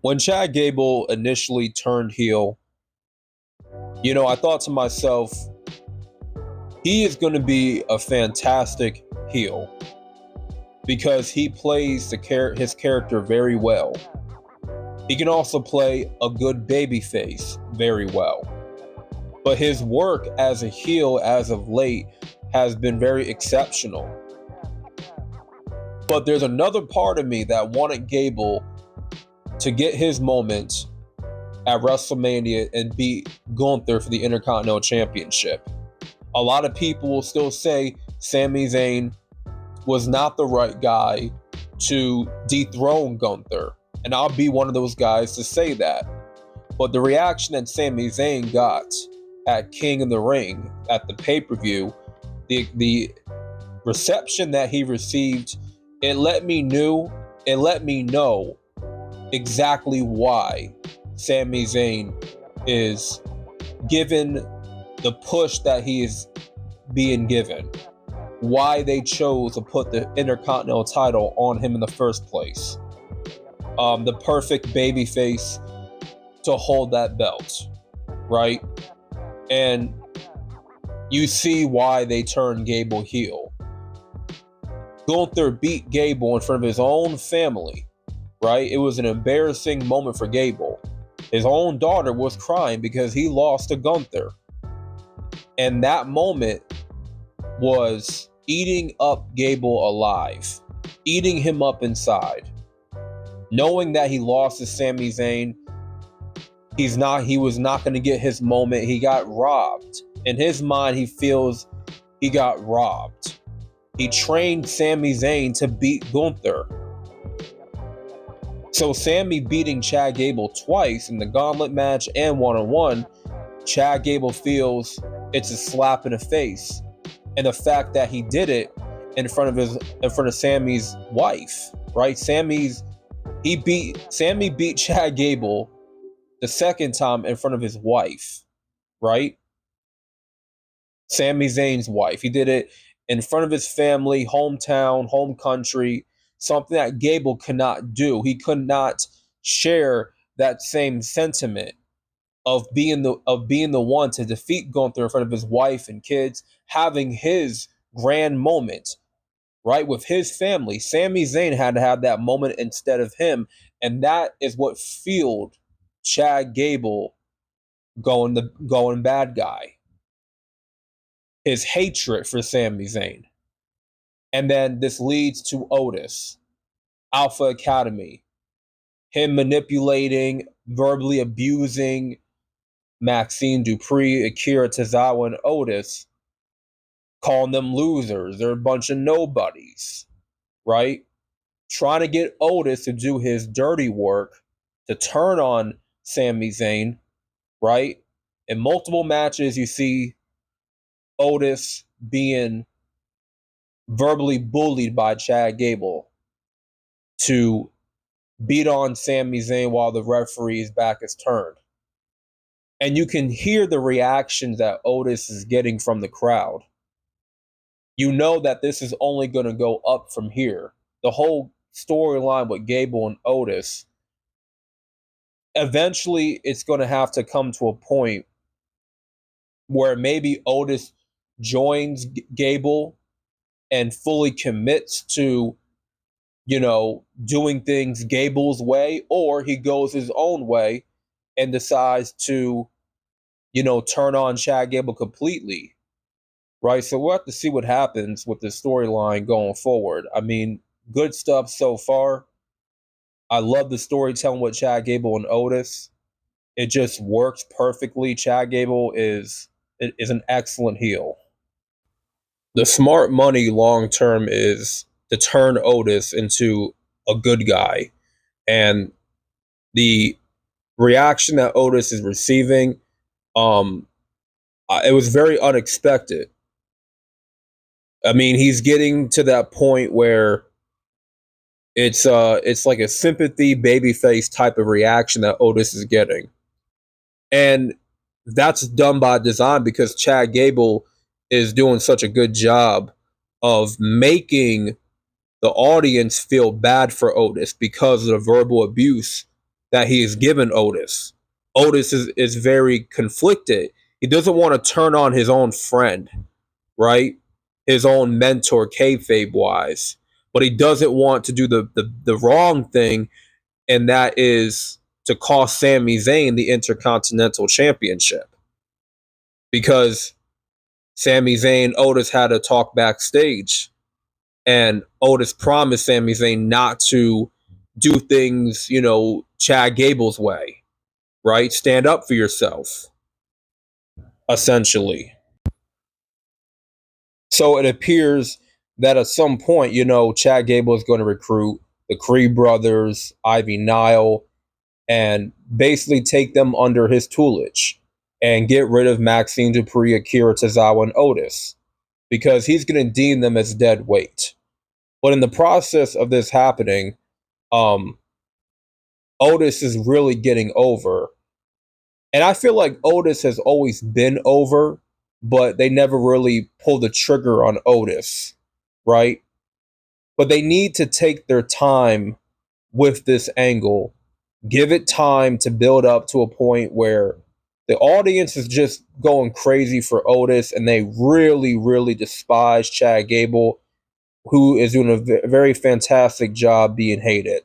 When Chad Gable initially turned heel, I thought to myself, he is going to be a fantastic heel because he plays his character very well. He can also play a good babyface very well. But his work as a heel as of late has been very exceptional. But there's another part of me that wanted Gable to get his moment at WrestleMania and beat Gunther for the Intercontinental Championship. A lot of people will still say Sami Zayn was not the right guy to dethrone Gunther. And I'll be one of those guys to say that. But the reaction that Sami Zayn got at King of the Ring at the pay-per-view, the reception that he received, it let me know exactly why Sami Zayn is given the push that he is being given. Why they chose to put the Intercontinental title on him in the first place. The perfect babyface to hold that belt, right? And you see why they turned Gable heel. Gunther beat Gable in front of his own family, right? It was an embarrassing moment for Gable. His own daughter was crying because he lost to Gunther. And that moment was eating up Gable alive, eating him up inside. Knowing that he lost to Sami Zayn, he was not going to get his moment. He got robbed. In his mind, he feels he got robbed. He trained Sami Zayn to beat Gunther. So Sami beating Chad Gable twice in the gauntlet match and one-on-one, Chad Gable feels it's a slap in the face. And the fact that he did it in front of Sami's wife, right? Sami beat Chad Gable the second time in front of his wife, right? Sami Zayn's wife. He did it in front of his family, hometown, home country, something that Gable could not do. He could not share that same sentiment of being the one to defeat Gunther in front of his wife and kids, having his grand moment, right, with his family. Sami Zayn had to have that moment instead of him, and that is what fueled Chad Gable going bad guy. His hatred for Sami Zayn. And then this leads to Otis, Alpha Academy, him manipulating, verbally abusing Maxine Dupree, Akira Tozawa, and Otis, calling them losers. They're a bunch of nobodies, right? Trying to get Otis to do his dirty work to turn on Sami Zayn, right? In multiple matches, you see Otis being verbally bullied by Chad Gable to beat on Sami Zayn while the referee's back is turned. And you can hear the reactions that Otis is getting from the crowd. You know that this is only going to go up from here. The whole storyline with Gable and Otis, eventually it's going to have to come to a point where maybe Otis joins Gable and fully commits to, doing things Gable's way, or he goes his own way and decides to, turn on Chad Gable completely, right? So we'll have to see what happens with the storyline going forward. I mean, good stuff so far. I love the storytelling with Chad Gable and Otis. It just works perfectly. Chad Gable is an excellent heel. The smart money long term is to turn Otis into a good guy. And the reaction that Otis is receiving, it was very unexpected. I mean, he's getting to that point where it's like a sympathy babyface type of reaction that Otis is getting. And that's done by design because Chad Gable is doing such a good job of making the audience feel bad for Otis because of the verbal abuse that he has given Otis. Otis is very conflicted. He doesn't want to turn on his own friend, right? His own mentor, kayfabe wise, but he doesn't want to do the wrong thing, and that is to cost Sami Zayn the Intercontinental Championship, because Sami Zayn, Otis had a talk backstage, and Otis promised Sami Zayn not to do things, Chad Gable's way, right? Stand up for yourself, essentially. So it appears that at some point, Chad Gable is going to recruit the Creed brothers, Ivy Nile, and basically take them under his tutelage and get rid of Maxine Dupree, Akira Tozawa, and Otis, because he's going to deem them as dead weight. But in the process of this happening, Otis is really getting over. And I feel like Otis has always been over, but they never really pulled the trigger on Otis, right? But they need to take their time with this angle, give it time to build up to a point where the audience is just going crazy for Otis, and they really, really despise Chad Gable, who is doing a very fantastic job being hated.